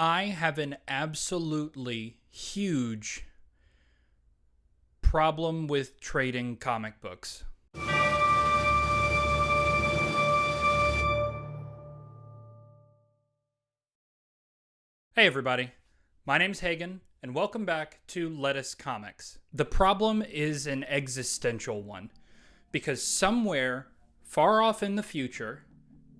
I have an absolutely huge problem with trading comic books. Hey everybody, my name's Hagen, and welcome back to Lettuce Comics. The problem is an existential one, because somewhere far off in the future,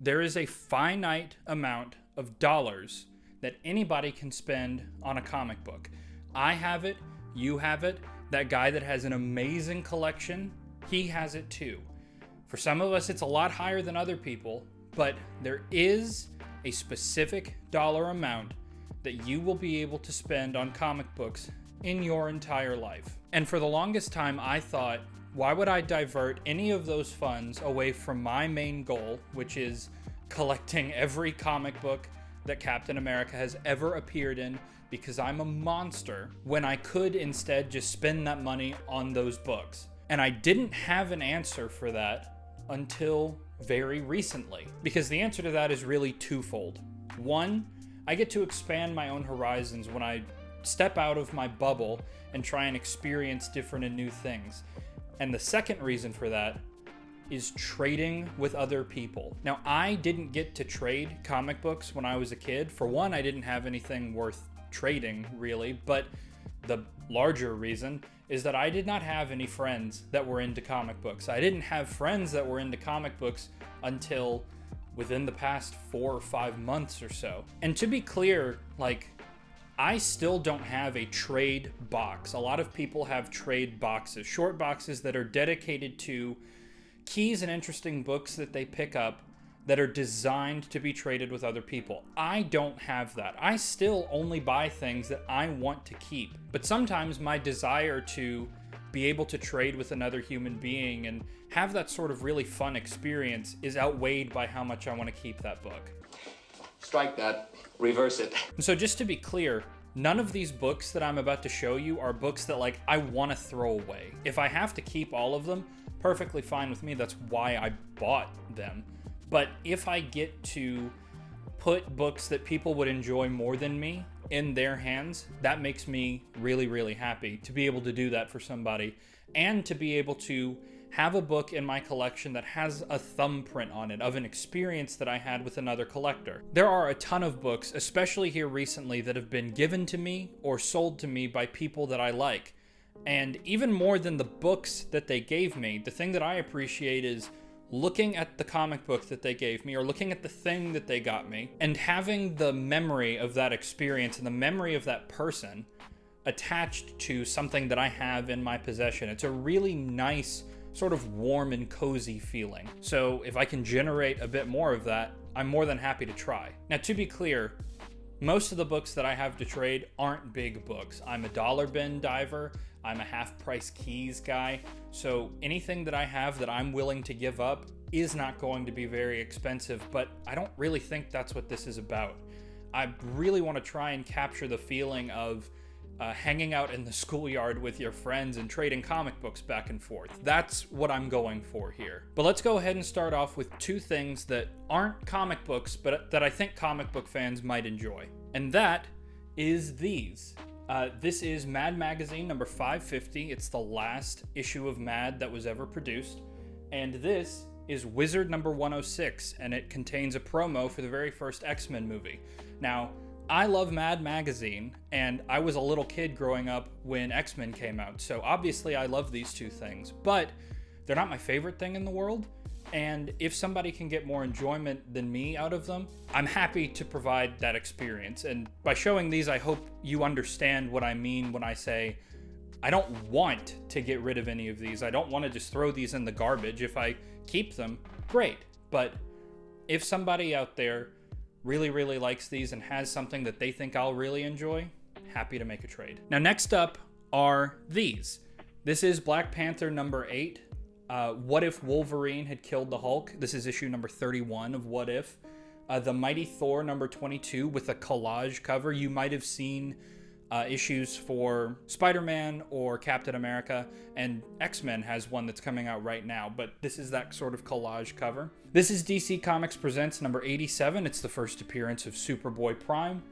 there is a finite amount of dollars that anybody can spend on a comic book. I have it, you have it, that guy that has an amazing collection, he has it too. For some of us, it's a lot higher than other people, but there is a specific dollar amount that you will be able to spend on comic books in your entire life. And for the longest time, I thought, why would I divert any of those funds away from my main goal, which is collecting every comic book that Captain America has ever appeared in, because I'm a monster, when I could instead just spend that money on those books. And I didn't have an answer for that until very recently, because the answer to that is really twofold. One, I get to expand my own horizons when I step out of my bubble and try and experience different and new things. And the second reason for that is trading with other people. Now, I didn't get to trade comic books when I was a kid. For one, I didn't have anything worth trading, really, but the larger reason is that I did not have any friends that were into comic books. I didn't have friends that were into comic books until within the past 4 or 5 months or so. And to be clear, I still don't have a trade box. A lot of people have trade boxes, short boxes that are dedicated to keys and interesting books that they pick up that are designed to be traded with other people. I don't have that. I still only buy things that I want to keep. But sometimes my desire to be able to trade with another human being and have that sort of really fun experience is outweighed by how much I want to keep that book. Strike that. Reverse it. And so just to be clear, none of these books that I'm about to show you are books that I want to throw away. If I have to keep all of them, perfectly fine with me. That's why I bought them. But if I get to put books that people would enjoy more than me in their hands, that makes me really, really happy to be able to do that for somebody, and to be able to have a book in my collection that has a thumbprint on it of an experience that I had with another collector. There are a ton of books, especially here recently, that have been given to me or sold to me by people that I like. And even more than the books that they gave me, the thing that I appreciate is looking at the comic book that they gave me, or looking at the thing that they got me, and having the memory of that experience and the memory of that person attached to something that I have in my possession. It's a really nice, sort of warm and cozy feeling. So if I can generate a bit more of that, I'm more than happy to try. Now, to be clear, most of the books that I have to trade aren't big books. I'm a dollar bin diver. I'm a half-price keys guy. So anything that I have that I'm willing to give up is not going to be very expensive, but I don't really think that's what this is about. I really want to try and capture the feeling of hanging out in the schoolyard with your friends and trading comic books back and forth. That's what I'm going for here. But let's go ahead and start off with two things that aren't comic books, but that I think comic book fans might enjoy. And that is these. This is Mad Magazine number 550. It's the last issue of Mad that was ever produced. And this is Wizard number 106, and it contains a promo for the very first X-Men movie. Now, I love Mad Magazine, and I was a little kid growing up when X-Men came out, so obviously I love these two things, but they're not my favorite thing in the world, and if somebody can get more enjoyment than me out of them, I'm happy to provide that experience. And by showing these, I hope you understand what I mean when I say I don't want to get rid of any of these. I don't want to just throw these in the garbage. If I keep them, great, but if somebody out there really, really likes these and has something that they think I'll really enjoy, happy to make a trade. Now, next up are these. This is Black Panther number 8. What If Wolverine Had Killed the Hulk? This is issue number 31 of What If. The Mighty Thor number 22 with a collage cover. You might have seen issues for Spider-Man or Captain America, and X-Men has one that's coming out right now, but this is that sort of collage cover. This is DC Comics Presents number 87. It's the first appearance of Superboy Prime.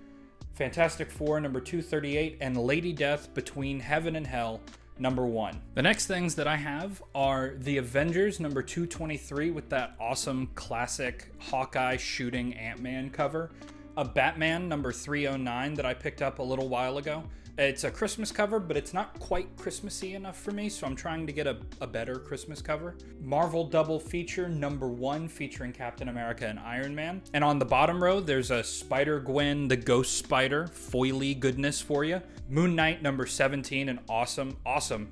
Fantastic Four number 238, and Lady Death Between Heaven and Hell number 1. The next things that I have are the Avengers number 223 with that awesome classic Hawkeye shooting Ant-Man cover, a Batman number 309 that I picked up a little while ago. It's a Christmas cover, but it's not quite Christmassy enough for me, so I'm trying to get a better Christmas cover. Marvel Double Feature number 1 featuring Captain America and Iron Man. And on the bottom row, there's a Spider-Gwen, the Ghost Spider, foily goodness for you. Moon Knight number 17, an awesome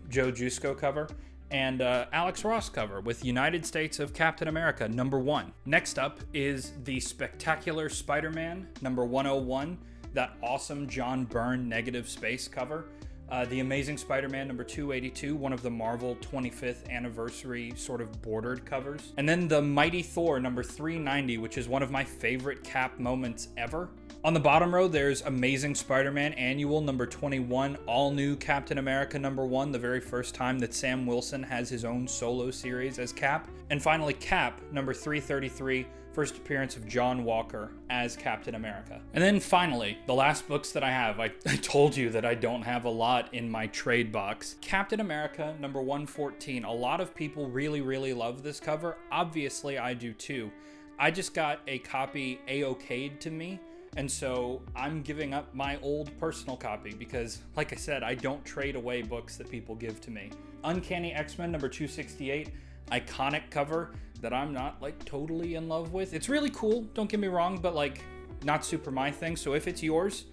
Joe Jusko cover. And Alex Ross cover with United States of Captain America number 1. Next up is the Spectacular Spider-Man number 101. That awesome John Byrne negative space cover. The Amazing Spider-Man number 282, one of the Marvel 25th anniversary sort of bordered covers. And then the Mighty Thor number 390, which is one of my favorite Cap moments ever. On the bottom row, there's Amazing Spider-Man Annual number 21, all new Captain America number 1, the very first time that Sam Wilson has his own solo series as Cap. And finally, Cap number 333, first appearance of John Walker as Captain America. And then finally, the last books that I have, I told you that I don't have a lot in my trade box. Captain America number 114. A lot of people really love this cover. Obviously, I do too. I just got a copy A-okay'd to me, and so I'm giving up my old personal copy because, like I said, I don't trade away books that people give to me. Uncanny X-Men number 268, iconic cover that I'm not like totally in love with. It's really cool, don't get me wrong, but like not super my thing. So if it's yours,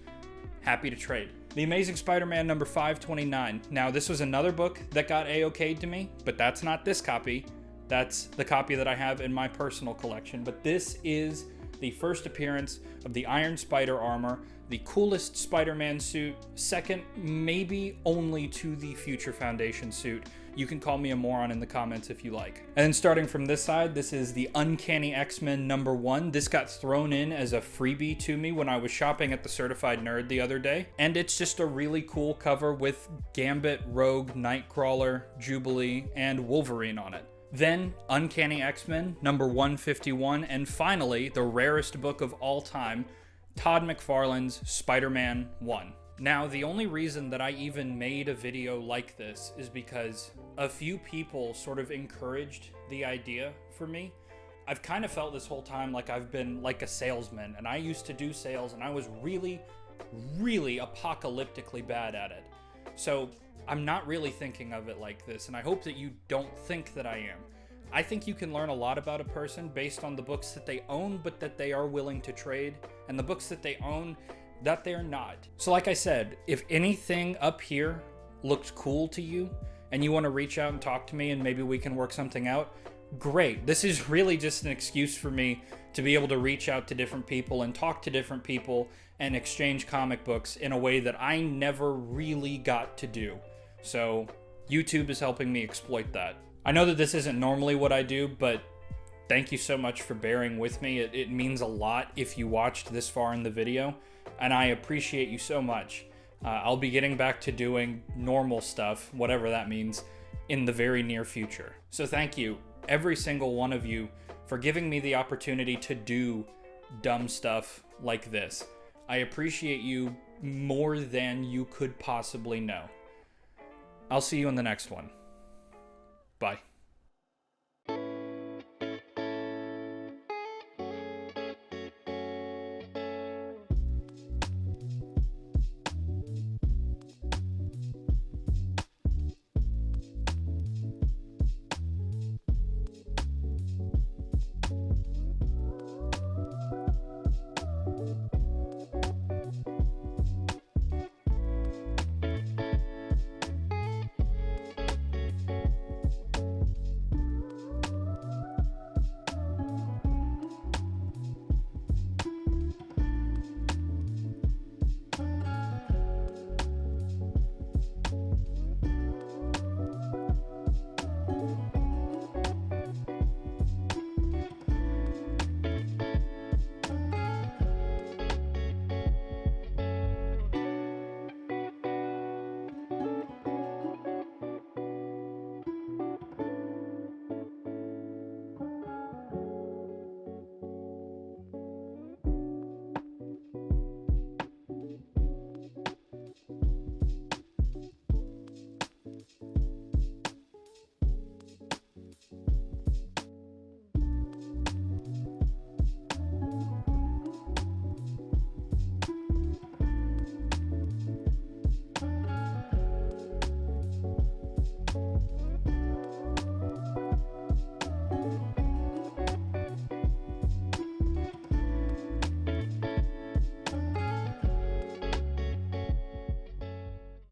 happy to trade. The Amazing Spider-Man number 529. Now this was another book that got A-okay'd to me, but that's not this copy. That's the copy that I have in my personal collection. But this is the first appearance of the Iron Spider armor, the coolest Spider-Man suit, second maybe only to the Future Foundation suit. You can call me a moron in the comments if you like. And then starting from this side, this is the Uncanny X-Men number 1. This got thrown in as a freebie to me when I was shopping at the Certified Nerd the other day. And it's just a really cool cover with Gambit, Rogue, Nightcrawler, Jubilee, and Wolverine on it. Then Uncanny X-Men number 151, and finally, the rarest book of all time, Todd McFarlane's Spider-Man 1. Now, the only reason that I even made a video like this is because a few people sort of encouraged the idea for me. I've kind of felt this whole time like I've been like a salesman, and I used to do sales, and I was really apocalyptically bad at it. So I'm not really thinking of it like this, and I hope that you don't think that I am. I think you can learn a lot about a person based on the books that they own, but that they are willing to trade, and the books that they own that they're not. So like I said, if anything up here looks cool to you, and you want to reach out and talk to me, and maybe we can work something out, great. This is really just an excuse for me to be able to reach out to different people and talk to different people and exchange comic books in a way that I never really got to do. So YouTube is helping me exploit that. I know that this isn't normally what I do, but thank you so much for bearing with me. It means a lot if you watched this far in the video, and I appreciate you so much. I'll be getting back to doing normal stuff, whatever that means, in the very near future. So thank you, every single one of you, for giving me the opportunity to do dumb stuff like this. I appreciate you more than you could possibly know. I'll see you in the next one. Bye.